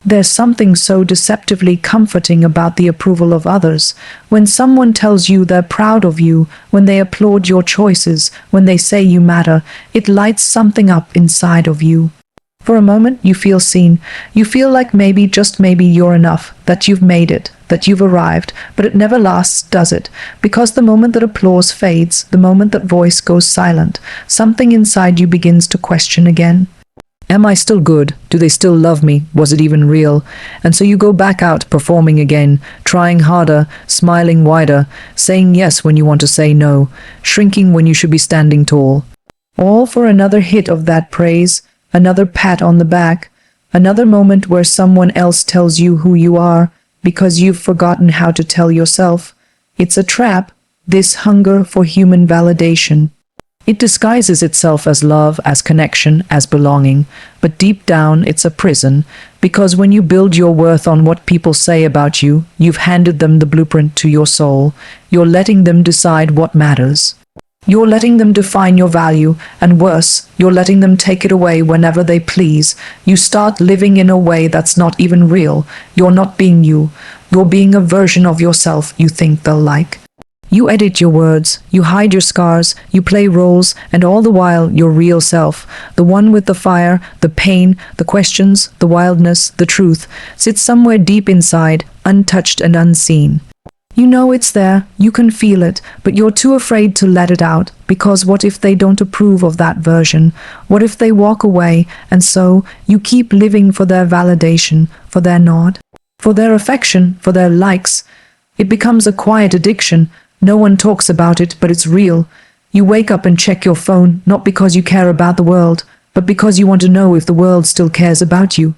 There's something so deceptively comforting about the approval of others. When someone tells you they're proud of you, when they applaud your choices, when they say you matter, it lights something up inside of you. For a moment, you feel seen. You feel like maybe, just maybe, you're enough, that you've made it, that you've arrived, but it never lasts, does it? Because the moment that applause fades, the moment that voice goes silent, something inside you begins to question again. Am I still good? Do they still love me? Was it even real? And so you go back out performing again, trying harder, smiling wider, saying yes when you want to say no, shrinking when you should be standing tall. All for another hit of that praise, another pat on the back, another moment where someone else tells you who you are, because you've forgotten how to tell yourself. It's a trap, this hunger for human validation. It disguises itself as love, as connection, as belonging, but deep down it's a prison, because when you build your worth on what people say about you, you've handed them the blueprint to your soul. You're letting them decide what matters. You're letting them define your value, and worse, you're letting them take it away whenever they please. You start living in a way that's not even real. You're not being you. You're being a version of yourself you think they'll like. You edit your words, you hide your scars, you play roles, and all the while your real self, the one with the fire, the pain, the questions, the wildness, the truth, sits somewhere deep inside, untouched and unseen. You know it's there, you can feel it, but you're too afraid to let it out, because what if they don't approve of that version? What if they walk away, and so you keep living for their validation, for their nod, for their affection, for their likes? It becomes a quiet addiction. No one talks about it, but it's real. You wake up and check your phone, not because you care about the world, but because you want to know if the world still cares about you.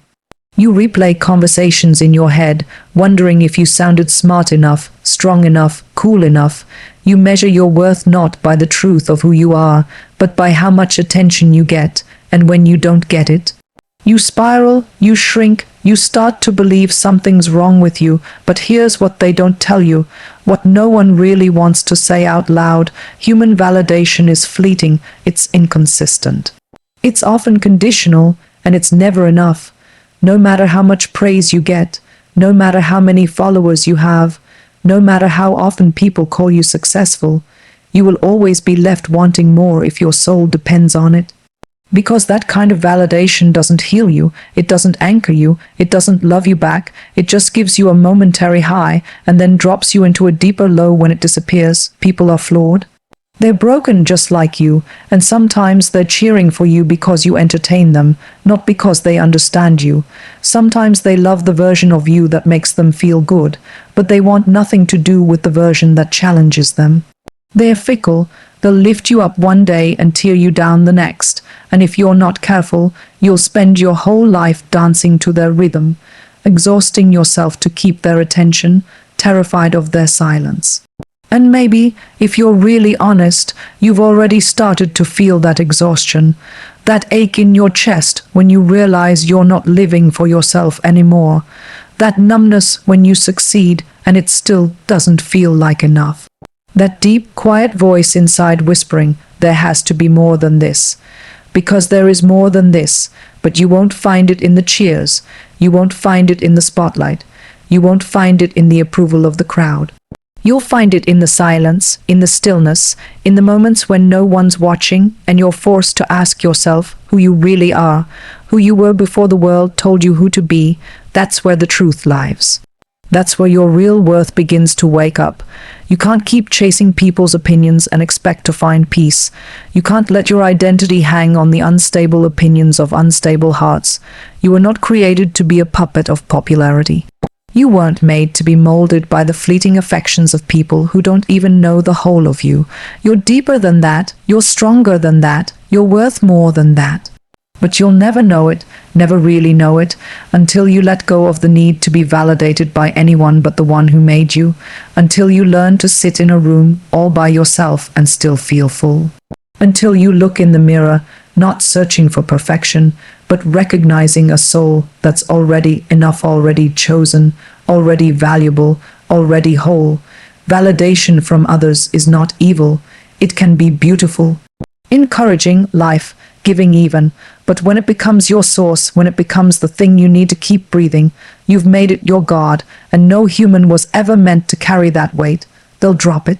You replay conversations in your head, wondering if you sounded smart enough, strong enough, cool enough. You measure your worth not by the truth of who you are, but by how much attention you get, and when you don't get it, you spiral, you shrink, you start to believe something's wrong with you. But here's what they don't tell you, what no one really wants to say out loud. Human validation is fleeting, it's inconsistent. It's often conditional, and it's never enough. No matter how much praise you get, no matter how many followers you have, no matter how often people call you successful, you will always be left wanting more if your soul depends on it. Because that kind of validation doesn't heal you, it doesn't anchor you, it doesn't love you back, it just gives you a momentary high and then drops you into a deeper low when it disappears. People are flawed. They're broken just like you, and sometimes they're cheering for you because you entertain them, not because they understand you. Sometimes they love the version of you that makes them feel good, but they want nothing to do with the version that challenges them. They're fickle. They'll lift you up one day and tear you down the next, and if you're not careful, you'll spend your whole life dancing to their rhythm, exhausting yourself to keep their attention, terrified of their silence. And maybe, if you're really honest, you've already started to feel that exhaustion, that ache in your chest when you realize you're not living for yourself anymore, that numbness when you succeed and it still doesn't feel like enough. That deep, quiet voice inside whispering, there has to be more than this. Because there is more than this, but you won't find it in the cheers, you won't find it in the spotlight, you won't find it in the approval of the crowd. You'll find it in the silence, in the stillness, in the moments when no one's watching and you're forced to ask yourself who you really are, who you were before the world told you who to be. That's where the truth lies. That's where your real worth begins to wake up. You can't keep chasing people's opinions and expect to find peace. You can't let your identity hang on the unstable opinions of unstable hearts. You were not created to be a puppet of popularity. You weren't made to be molded by the fleeting affections of people who don't even know the whole of you. You're deeper than that. You're stronger than that. You're worth more than that. But you'll never know it, never really know it, until you let go of the need to be validated by anyone but the one who made you, until you learn to sit in a room all by yourself and still feel full. Until you look in the mirror, not searching for perfection, but recognizing a soul that's already enough, already chosen, already valuable, already whole. Validation from others is not evil. It can be beautiful, encouraging, life-giving even, But when it becomes your source, when it becomes the thing you need to keep breathing, you've made it your God, and no human was ever meant to carry that weight. They'll drop it.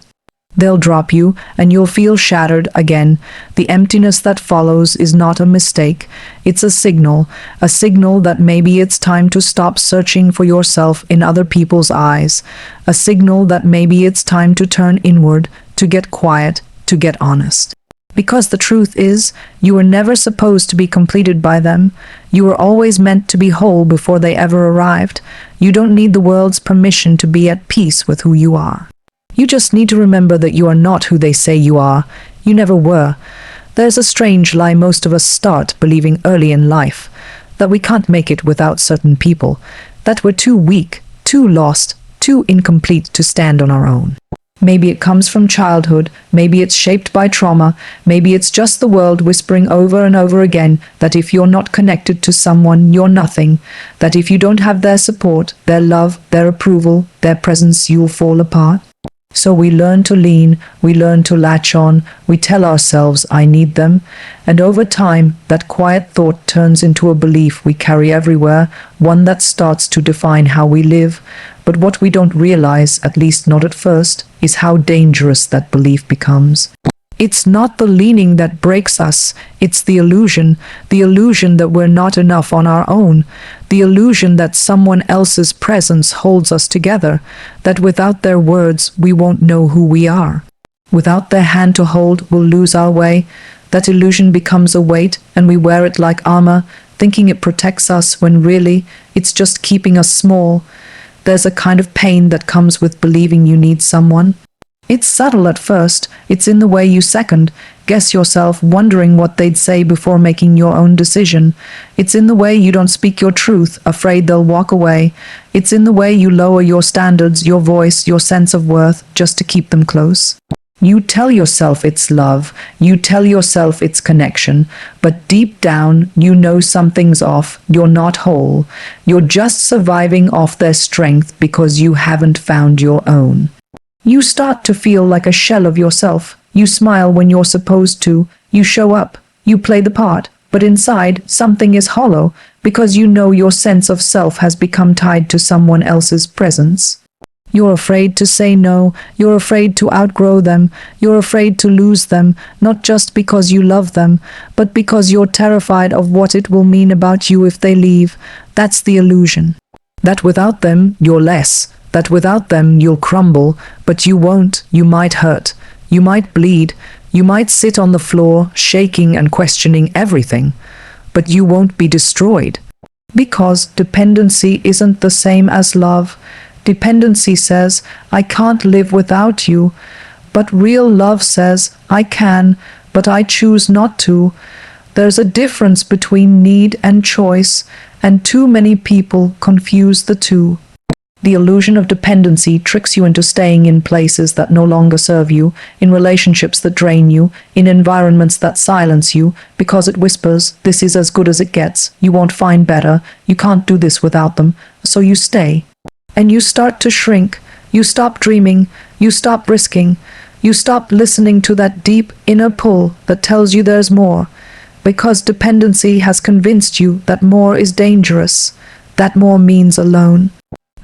They'll drop you, and you'll feel shattered again. The emptiness that follows is not a mistake. It's a signal that maybe it's time to stop searching for yourself in other people's eyes, a signal that maybe it's time to turn inward, to get quiet, to get honest. Because the truth is, you were never supposed to be completed by them. You were always meant to be whole before they ever arrived. You don't need the world's permission to be at peace with who you are. You just need to remember that you are not who they say you are. You never were. There's a strange lie most of us start believing early in life, that we can't make it without certain people, that we're too weak, too lost, too incomplete to stand on our own. Maybe it comes from childhood, maybe it's shaped by trauma, maybe it's just the world whispering over and over again that if you're not connected to someone, you're nothing, that if you don't have their support, their love, their approval, their presence, you'll fall apart. So we learn to lean, we learn to latch on, we tell ourselves, I need them, and over time, that quiet thought turns into a belief we carry everywhere, one that starts to define how we live. But what we don't realize, at least not at first, is how dangerous that belief becomes. It's not the leaning that breaks us, it's the illusion that we're not enough on our own, the illusion that someone else's presence holds us together, that without their words we won't know who we are. Without their hand to hold, we'll lose our way. That illusion becomes a weight, and we wear it like armor, thinking it protects us when really it's just keeping us small. There's a kind of pain that comes with believing you need someone. It's subtle at first, it's in the way you second guess yourself, wondering what they'd say before making your own decision. It's in the way you don't speak your truth, afraid they'll walk away. It's in the way you lower your standards, your voice, your sense of worth, just to keep them close. You tell yourself it's love, you tell yourself it's connection, but deep down you know something's off, you're not whole. You're just surviving off their strength because you haven't found your own. You start to feel like a shell of yourself. You smile when you're supposed to. You show up. You play the part. But inside, something is hollow because you know your sense of self has become tied to someone else's presence. You're afraid to say no. You're afraid to outgrow them. You're afraid to lose them, not just because you love them, but because you're terrified of what it will mean about you if they leave. That's the illusion. That without them, you're less. That without them you'll crumble, but you won't. You might hurt. You might bleed. You might sit on the floor, shaking and questioning everything. But you won't be destroyed. Because dependency isn't the same as love. Dependency says, I can't live without you. But real love says, I can, but I choose not to. There's a difference between need and choice, and too many people confuse the two. The illusion of dependency tricks you into staying in places that no longer serve you, in relationships that drain you, in environments that silence you, because it whispers, this is as good as it gets, you won't find better, you can't do this without them, so you stay. And you start to shrink, you stop dreaming, you stop risking, you stop listening to that deep inner pull that tells you there's more, because dependency has convinced you that more is dangerous, that more means alone.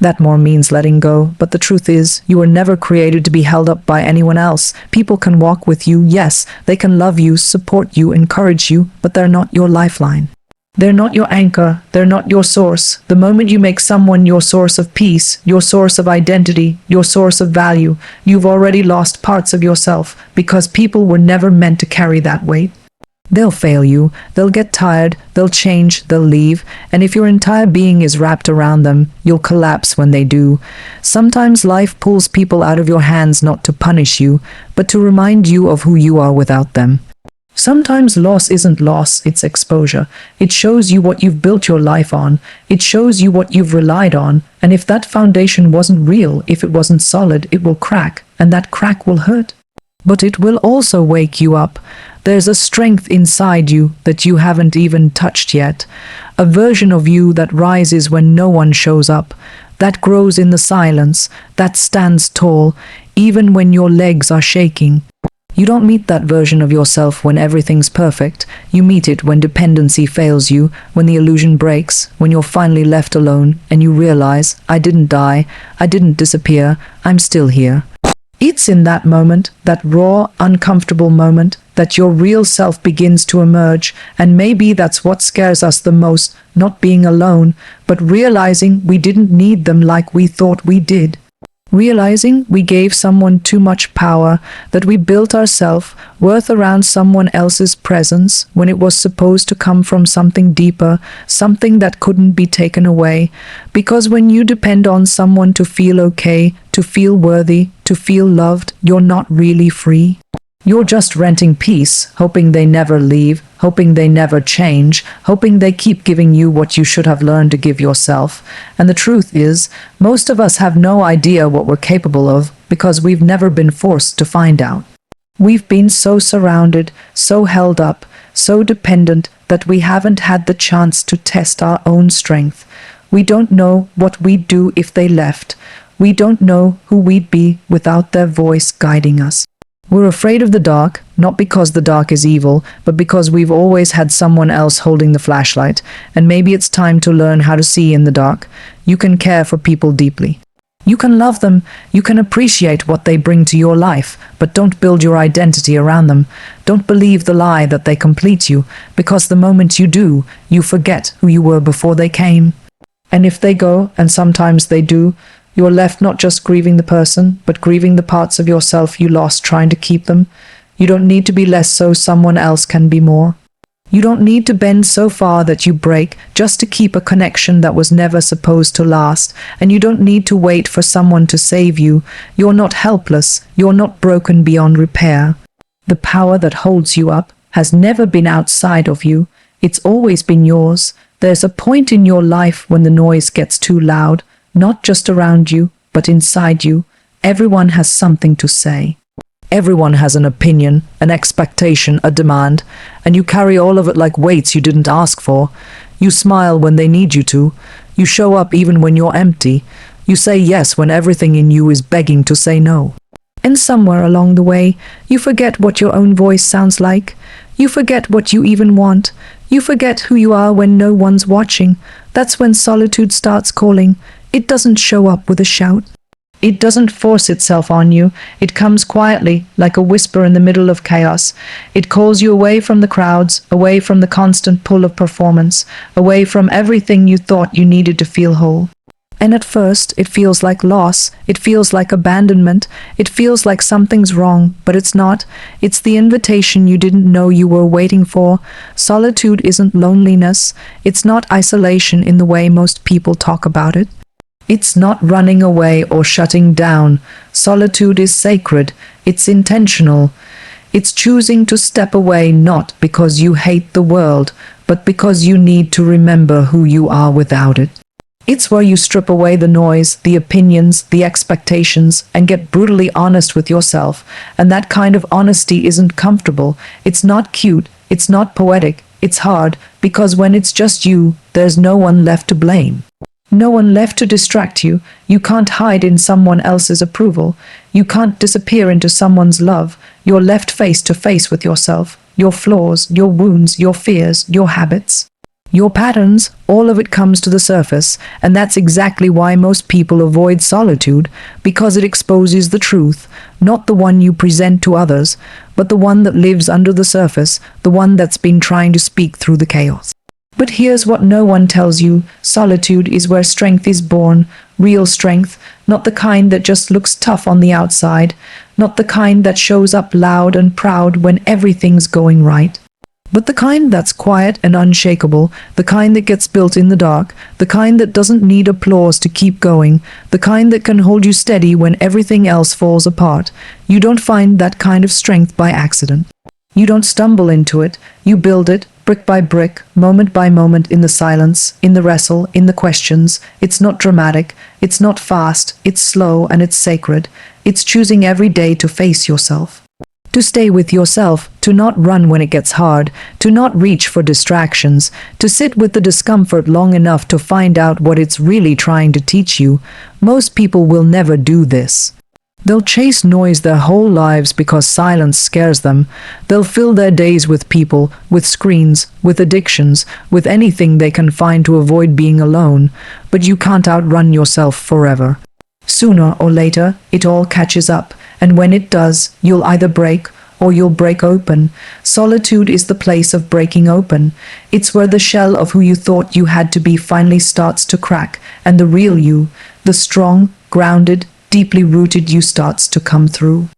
That more means letting go, but the truth is, you were never created to be held up by anyone else. People can walk with you, yes, they can love you, support you, encourage you, but they're not your lifeline. They're not your anchor, they're not your source. The moment you make someone your source of peace, your source of identity, your source of value, you've already lost parts of yourself, because people were never meant to carry that weight. They'll fail you, they'll get tired, they'll change, they'll leave, and if your entire being is wrapped around them, you'll collapse when they do. Sometimes life pulls people out of your hands not to punish you, but to remind you of who you are without them. Sometimes loss isn't loss, it's exposure. It shows you what you've built your life on, it shows you what you've relied on, and if that foundation wasn't real, if it wasn't solid, it will crack, and that crack will hurt. But it will also wake you up. There's a strength inside you that you haven't even touched yet, a version of you that rises when no one shows up, that grows in the silence, that stands tall, even when your legs are shaking. You don't meet that version of yourself when everything's perfect. You meet it when dependency fails you, when the illusion breaks, when you're finally left alone and you realize, I didn't die, I didn't disappear, I'm still here. It's in that moment, that raw, uncomfortable moment, that your real self begins to emerge, and maybe that's what scares us the most, not being alone, but realizing we didn't need them like we thought we did. Realizing we gave someone too much power, that we built our self-worth around someone else's presence when it was supposed to come from something deeper, something that couldn't be taken away. Because when you depend on someone to feel okay, to feel worthy, to feel loved, you're not really free. You're just renting peace, hoping they never leave, hoping they never change, hoping they keep giving you what you should have learned to give yourself. And the truth is, most of us have no idea what we're capable of because we've never been forced to find out. We've been so surrounded, so held up, so dependent that we haven't had the chance to test our own strength. We don't know what we'd do if they left. We don't know who we'd be without their voice guiding us. We're afraid of the dark, not because the dark is evil, but because we've always had someone else holding the flashlight, and maybe it's time to learn how to see in the dark. You can care for people deeply. You can love them, you can appreciate what they bring to your life, but don't build your identity around them. Don't believe the lie that they complete you, because the moment you do, you forget who you were before they came. And if they go, and sometimes they do, you're left not just grieving the person, but grieving the parts of yourself you lost trying to keep them. You don't need to be less so someone else can be more. You don't need to bend so far that you break just to keep a connection that was never supposed to last. And you don't need to wait for someone to save you. You're not helpless. You're not broken beyond repair. The power that holds you up has never been outside of you. It's always been yours. There's a point in your life when the noise gets too loud. Not just around you, but inside you. Everyone has something to say. Everyone has an opinion, an expectation, a demand, and you carry all of it like weights you didn't ask for. You smile when they need you to. You show up even when you're empty. You say yes when everything in you is begging to say no. And somewhere along the way, you forget what your own voice sounds like. You forget what you even want. You forget who you are when no one's watching. That's when solitude starts calling. It doesn't show up with a shout. It doesn't force itself on you. It comes quietly, like a whisper in the middle of chaos. It calls you away from the crowds, away from the constant pull of performance, away from everything you thought you needed to feel whole. And at first, it feels like loss. It feels like abandonment. It feels like something's wrong, but it's not. It's the invitation you didn't know you were waiting for. Solitude isn't loneliness. It's not isolation in the way most people talk about it. It's not running away or shutting down. Solitude is sacred. It's intentional. It's choosing to step away not because you hate the world, but because you need to remember who you are without it. It's where you strip away the noise, the opinions, the expectations, and get brutally honest with yourself. And that kind of honesty isn't comfortable. It's not cute. It's not poetic. It's hard, because when it's just you, there's no one left to blame. No one left to distract you. You can't hide in someone else's approval. You can't disappear into someone's love. You're left face to face with yourself, your flaws, your wounds, your fears, your habits. Your patterns, all of it comes to the surface, and that's exactly why most people avoid solitude, because it exposes the truth, not the one you present to others, but the one that lives under the surface, the one that's been trying to speak through the chaos. But here's what no one tells you. Solitude is where strength is born, real strength, not the kind that just looks tough on the outside, not the kind that shows up loud and proud when everything's going right, but the kind that's quiet and unshakable, the kind that gets built in the dark, the kind that doesn't need applause to keep going, the kind that can hold you steady when everything else falls apart. You don't find that kind of strength by accident. You don't stumble into it. You build it, brick by brick, moment by moment, in the silence, in the wrestle, in the questions. It's not dramatic, it's not fast, it's slow and it's sacred. It's choosing every day to face yourself. To stay with yourself, to not run when it gets hard, to not reach for distractions, to sit with the discomfort long enough to find out what it's really trying to teach you. Most people will never do this. They'll chase noise their whole lives because silence scares them. They'll fill their days with people, with screens, with addictions, with anything they can find to avoid being alone. But you can't outrun yourself forever. Sooner or later, it all catches up, and when it does, you'll either break or you'll break open. Solitude is the place of breaking open. It's where the shell of who you thought you had to be finally starts to crack, and the real you, the strong, grounded, deeply rooted you starts to come through.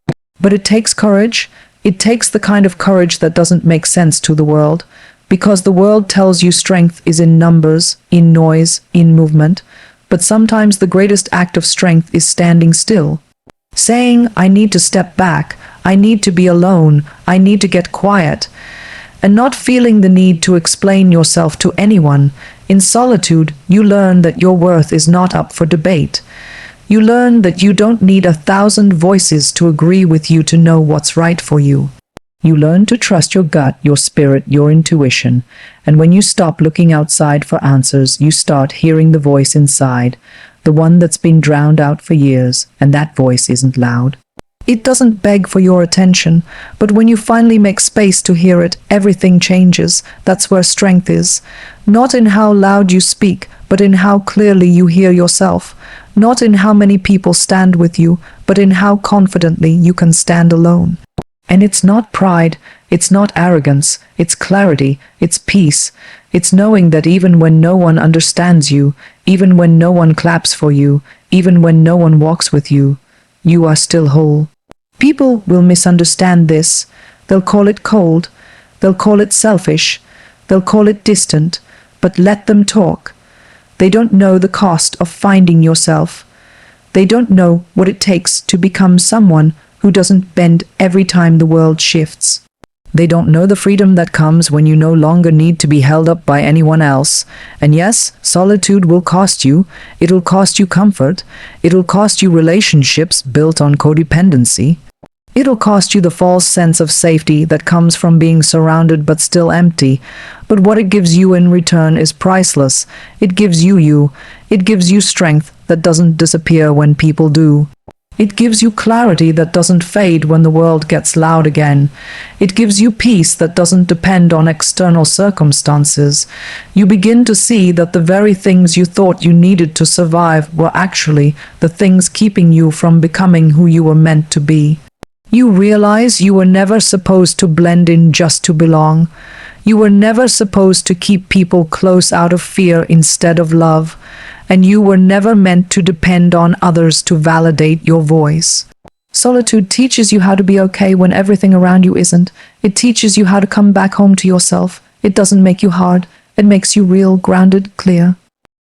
But it takes courage. It takes the kind of courage that doesn't make sense to the world, because the world tells you strength is in numbers, in noise, in movement. But sometimes the greatest act of strength is standing still, saying, I need to step back, I need to be alone, I need to get quiet, and not feeling the need to explain yourself to anyone. In solitude, you learn that your worth is not up for debate. You learn that you don't need 1,000 voices to agree with you to know what's right for you. You learn to trust your gut, your spirit, your intuition. And when you stop looking outside for answers, you start hearing the voice inside, the one that's been drowned out for years, and that voice isn't loud. It doesn't beg for your attention, but when you finally make space to hear it, everything changes. That's where strength is. Not in how loud you speak, but in how clearly you hear yourself. Not in how many people stand with you, but in how confidently you can stand alone. And it's not pride, it's not arrogance, it's clarity, it's peace. It's knowing that even when no one understands you, even when no one claps for you, even when no one walks with you, you are still whole. People will misunderstand this. They'll call it cold, they'll call it selfish, they'll call it distant, but let them talk. They don't know the cost of finding yourself. They don't know what it takes to become someone who doesn't bend every time the world shifts. They don't know the freedom that comes when you no longer need to be held up by anyone else. And yes, solitude will cost you. It'll cost you comfort. It'll cost you relationships built on codependency. It'll cost you the false sense of safety that comes from being surrounded but still empty. But what it gives you in return is priceless. It gives you you. It gives you strength that doesn't disappear when people do. It gives you clarity that doesn't fade when the world gets loud again. It gives you peace that doesn't depend on external circumstances. You begin to see that the very things you thought you needed to survive were actually the things keeping you from becoming who you were meant to be. You realize you were never supposed to blend in just to belong. You were never supposed to keep people close out of fear instead of love. And you were never meant to depend on others to validate your voice. Solitude teaches you how to be okay when everything around you isn't. It teaches you how to come back home to yourself. It doesn't make you hard. It makes you real, grounded, clear.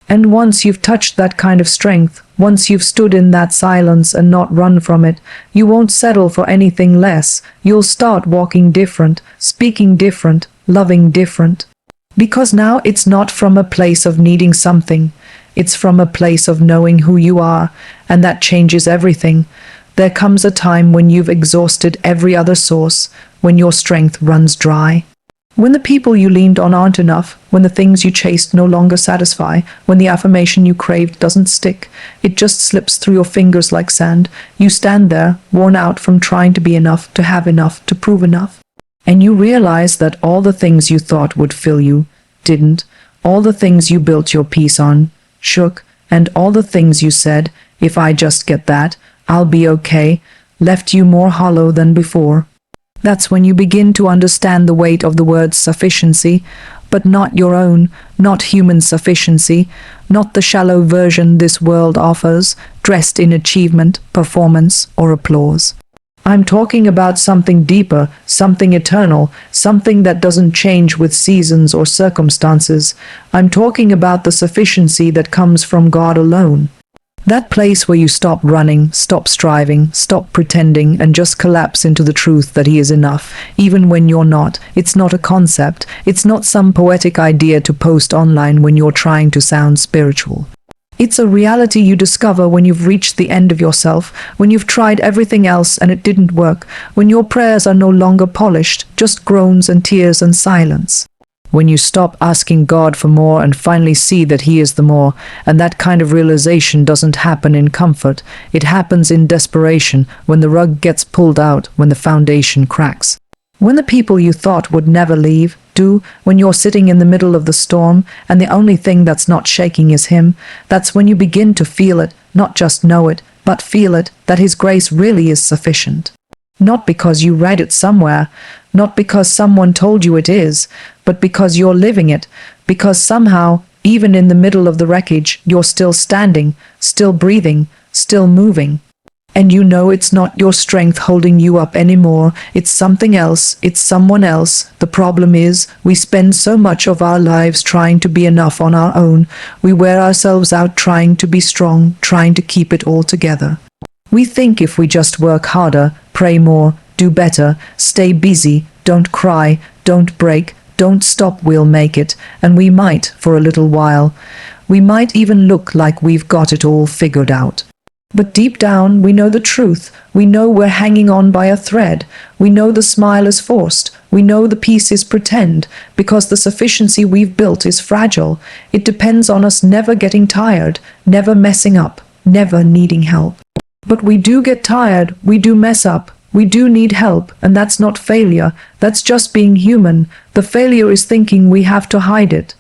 And once you've touched that kind of strength, once you've stood in that silence and not run from it, you won't settle for anything less. You'll start walking different, speaking different, loving different. Because now it's not from a place of needing something. It's from a place of knowing who you are, and that changes everything. There comes a time when you've exhausted every other source, when your strength runs dry. When the people you leaned on aren't enough, when the things you chased no longer satisfy, when the affirmation you craved doesn't stick, it just slips through your fingers like sand. You stand there, worn out from trying to be enough, to have enough, to prove enough. And you realize that all the things you thought would fill you didn't. All the things you built your peace on shook, and all the things you said, if I just get that, I'll be okay, left you more hollow than before. That's when you begin to understand the weight of the word sufficiency, but not your own, not human sufficiency, not the shallow version this world offers, dressed in achievement, performance, or applause. I'm talking about something deeper, something eternal, something that doesn't change with seasons or circumstances. I'm talking about the sufficiency that comes from God alone. That place where you stop running, stop striving, stop pretending, and just collapse into the truth that He is enough, even when you're not. It's not a concept. It's not some poetic idea to post online when you're trying to sound spiritual. It's a reality you discover when you've reached the end of yourself, when you've tried everything else and it didn't work, when your prayers are no longer polished, just groans and tears and silence. When you stop asking God for more and finally see that He is the more, and that kind of realization doesn't happen in comfort, it happens in desperation, when the rug gets pulled out, when the foundation cracks. When the people you thought would never leave do, when you're sitting in the middle of the storm and the only thing that's not shaking is Him, that's when you begin to feel it, not just know it, but feel it, that His grace really is sufficient. Not because you read it somewhere, not because someone told you it is, but because you're living it, because somehow, even in the middle of the wreckage, you're still standing, still breathing, still moving. And you know it's not your strength holding you up anymore, it's something else, it's someone else. The problem is, we spend so much of our lives trying to be enough on our own. We wear ourselves out trying to be strong, trying to keep it all together. We think if we just work harder, pray more, do better, stay busy, don't cry, don't break, don't stop, we'll make it, and we might for a little while. We might even look like we've got it all figured out. But deep down, we know the truth. We know we're hanging on by a thread. We know the smile is forced. We know the peace is pretend, because the sufficiency we've built is fragile. It depends on us never getting tired, never messing up, never needing help. But we do get tired, we do mess up, we do need help, and that's not failure, that's just being human. The failure is thinking we have to hide it.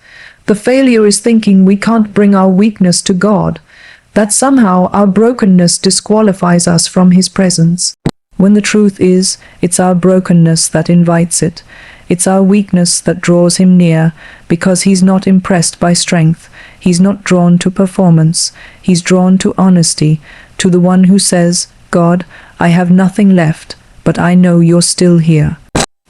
The failure is thinking we can't bring our weakness to God, that somehow our brokenness disqualifies us from His presence. When the truth is, it's our brokenness that invites it. It's our weakness that draws Him near, because He's not impressed by strength. He's not drawn to performance. He's drawn to honesty, to the one who says, God, I have nothing left, but I know you're still here.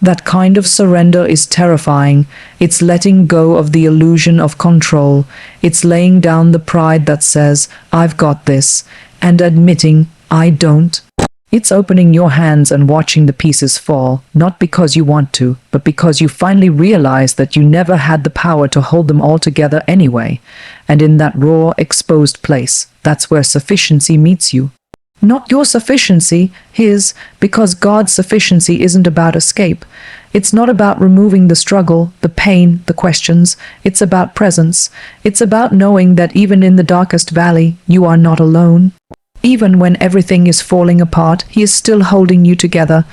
That kind of surrender is terrifying. It's letting go of the illusion of control. It's laying down the pride that says, I've got this, and admitting, I don't. It's opening your hands and watching the pieces fall, not because you want to, but because you finally realize that you never had the power to hold them all together anyway. And in that raw, exposed place, that's where sufficiency meets you. Not your sufficiency, His, because God's sufficiency isn't about escape. It's not about removing the struggle, the pain, the questions. It's about presence. It's about knowing that even in the darkest valley, you are not alone. Even when everything is falling apart, He is still holding you together.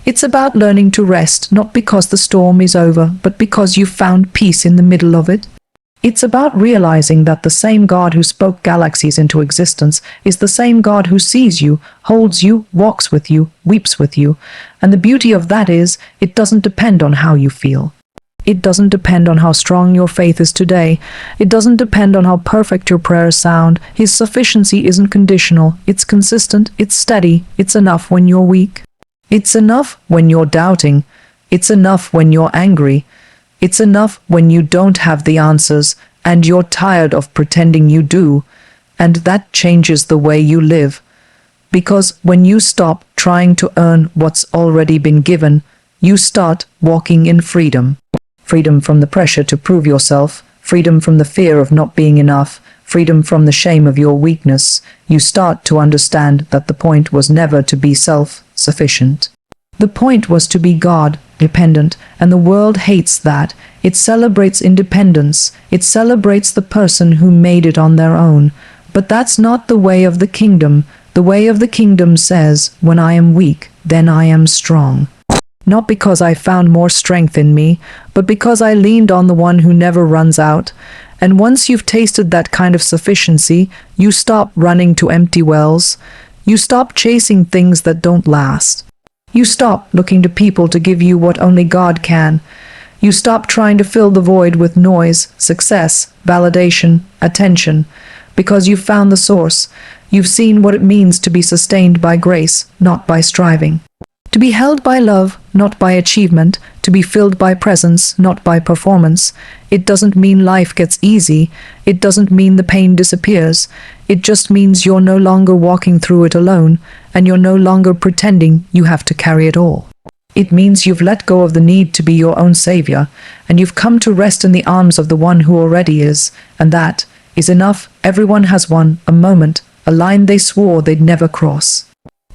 It's about learning to rest, not because the storm is over, but because you've found peace in the middle of it. It's about realizing that the same God who spoke galaxies into existence is the same God who sees you, holds you, walks with you, weeps with you. And the beauty of that is, it doesn't depend on how you feel. It doesn't depend on how strong your faith is today. It doesn't depend on how perfect your prayers sound. His sufficiency isn't conditional. It's consistent. It's steady. It's enough when you're weak. It's enough when you're doubting. It's enough when you're angry. It's enough when you don't have the answers and you're tired of pretending you do. And that changes the way you live. Because when you stop trying to earn what's already been given, you start walking in freedom. Freedom from the pressure to prove yourself, freedom from the fear of not being enough, freedom from the shame of your weakness. You start to understand that the point was never to be self-sufficient. The point was to be God-dependent, and the world hates that. It celebrates independence. It celebrates the person who made it on their own. But that's not the way of the kingdom. The way of the kingdom says, when I am weak, then I am strong. Not because I found more strength in me, but because I leaned on the one who never runs out. And once you've tasted that kind of sufficiency, you stop running to empty wells. You stop chasing things that don't last. You stop looking to people to give you what only God can. You stop trying to fill the void with noise, success, validation, attention, because you've found the source. You've seen what it means to be sustained by grace, not by striving. To be held by love, not by achievement, to be filled by presence, not by performance. It doesn't mean life gets easy. It doesn't mean the pain disappears. It just means you're no longer walking through it alone, and you're no longer pretending you have to carry it all. It means you've let go of the need to be your own savior, and you've come to rest in the arms of the one who already is, and that is enough. Everyone has one, a moment, a line they swore they'd never cross.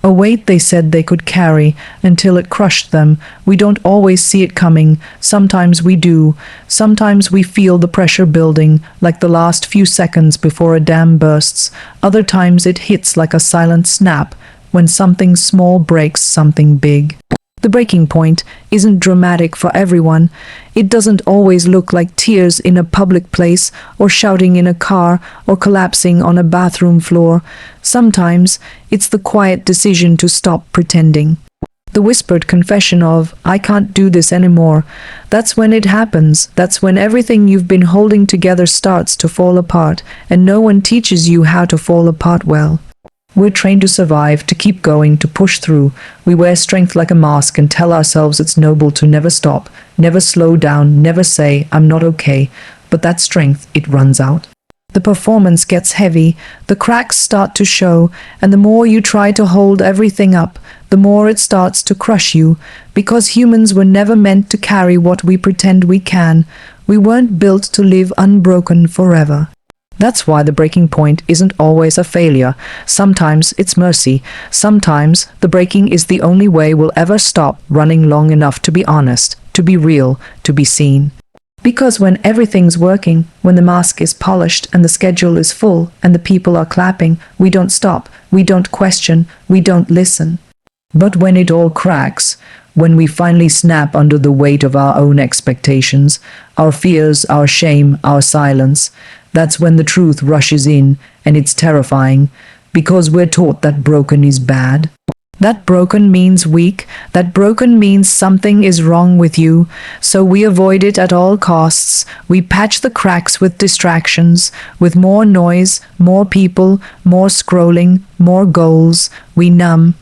A weight they said they could carry until it crushed them. We don't always see it coming. Sometimes we do. Sometimes we feel the pressure building, like the last few seconds before a dam bursts. Other times it hits like a silent snap, when something small breaks something big. The breaking point isn't dramatic for everyone. It doesn't always look like tears in a public place, or shouting in a car, or collapsing on a bathroom floor. Sometimes it's the quiet decision to stop pretending. The whispered confession of, "I can't do this anymore." That's when it happens. That's when everything you've been holding together starts to fall apart, and no one teaches you how to fall apart well. We're trained to survive, to keep going, to push through. We wear strength like a mask and tell ourselves it's noble to never stop, never slow down, never say, "I'm not okay." But that strength, it runs out. The performance gets heavy, the cracks start to show, and the more you try to hold everything up, the more it starts to crush you, because humans were never meant to carry what we pretend we can. We weren't built to live unbroken forever. That's why the breaking point isn't always a failure. Sometimes it's mercy. Sometimes the breaking is the only way we'll ever stop running long enough to be honest, to be real, to be seen. Because when everything's working, when the mask is polished and the schedule is full and the people are clapping, we don't stop, we don't question, we don't listen. But when it all cracks, when we finally snap under the weight of our own expectations, our fears, our shame, our silence, that's when the truth rushes in, and it's terrifying, because we're taught that broken is bad. That broken means weak, that broken means something is wrong with you, so we avoid it at all costs. We patch the cracks with distractions, with more noise, more people, more scrolling, more goals. We numb.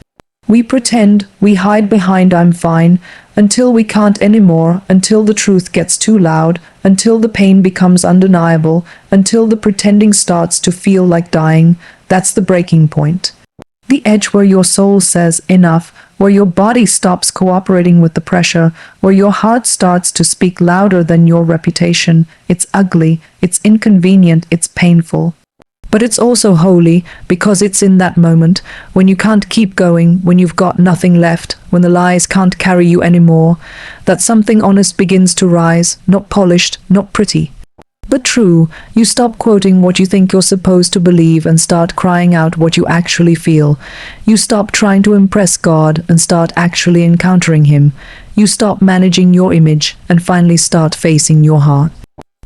We pretend, we hide behind "I'm fine," until we can't anymore, until the truth gets too loud, until the pain becomes undeniable, until the pretending starts to feel like dying. That's the breaking point. The edge where your soul says enough, where your body stops cooperating with the pressure, where your heart starts to speak louder than your reputation. It's ugly, it's inconvenient, it's painful. But it's also holy, because it's in that moment, when you can't keep going, when you've got nothing left, when the lies can't carry you anymore, that something honest begins to rise, not polished, not pretty, but true. You stop quoting what you think you're supposed to believe and start crying out what you actually feel. You stop trying to impress God and start actually encountering Him. You stop managing your image and finally start facing your heart.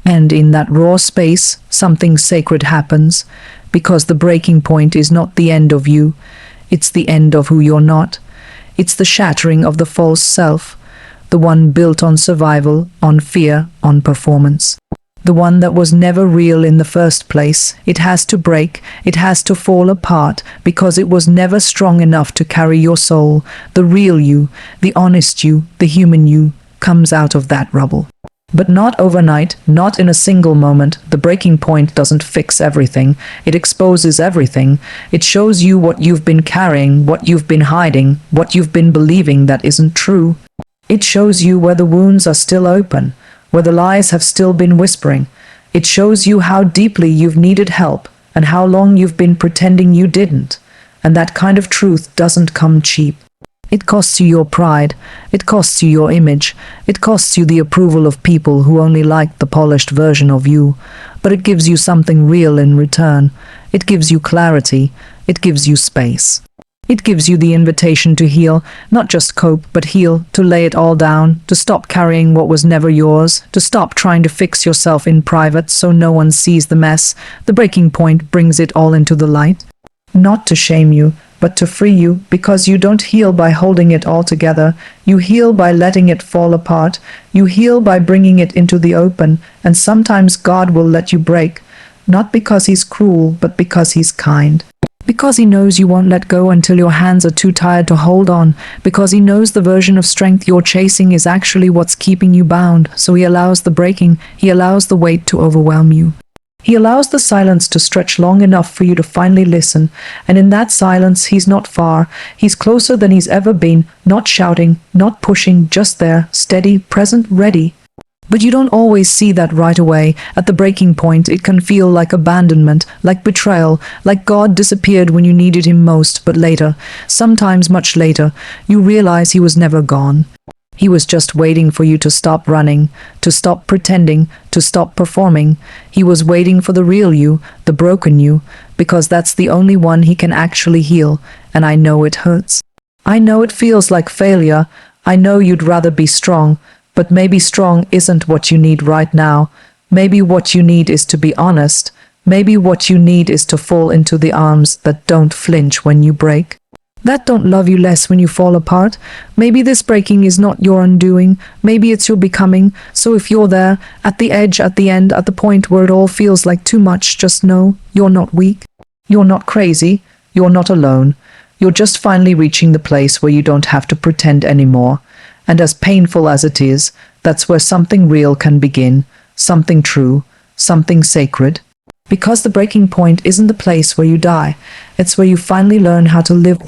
And in that raw space, something sacred happens, because the breaking point is not the end of you, it's the end of who you're not. It's the shattering of the false self, the one built on survival, on fear, on performance. The one that was never real in the first place. It has to break, it has to fall apart, because it was never strong enough to carry your soul. The real you, the honest you, the human you, comes out of that rubble. But not overnight, not in a single moment. The breaking point doesn't fix everything. It exposes everything. It shows you what you've been carrying, what you've been hiding, what you've been believing that isn't true. It shows you where the wounds are still open, where the lies have still been whispering. It shows you how deeply you've needed help and how long you've been pretending you didn't. And that kind of truth doesn't come cheap. It costs you your pride, it costs you your image, it costs you the approval of people who only like the polished version of you, but it gives you something real in return. It gives you clarity, it gives you space. It gives you the invitation to heal, not just cope, but heal, to lay it all down, to stop carrying what was never yours, to stop trying to fix yourself in private so no one sees the mess. The breaking point brings it all into the light. Not to shame you, but to free you, because you don't heal by holding it all together. You heal by letting it fall apart. You heal by bringing it into the open, and sometimes God will let you break, not because He's cruel, but because He's kind. Because He knows you won't let go until your hands are too tired to hold on, because He knows the version of strength you're chasing is actually what's keeping you bound, so He allows the breaking, He allows the weight to overwhelm you. He allows the silence to stretch long enough for you to finally listen, and in that silence He's not far. He's closer than He's ever been, not shouting, not pushing, just there, steady, present, ready. But you don't always see that right away. At the breaking point, it can feel like abandonment, like betrayal, like God disappeared when you needed him most. But later, sometimes much later, you realize he was never gone. He was just waiting for you to stop running, to stop pretending, to stop performing. He was waiting for the real you, the broken you, because that's the only one he can actually heal. And I know it hurts. I know it feels like failure. I know you'd rather be strong. But maybe strong isn't what you need right now. Maybe what you need is to be honest. Maybe what you need is to fall into the arms that don't flinch when you break, that don't love you less when you fall apart. Maybe this breaking is not your undoing. Maybe it's your becoming. So if you're there, at the edge, at the end, at the point where it all feels like too much, just know you're not weak. You're not crazy. You're not alone. You're just finally reaching the place where you don't have to pretend anymore. And as painful as it is, that's where something real can begin, something true, something sacred. Because the breaking point isn't the place where you die, it's where you finally learn how to live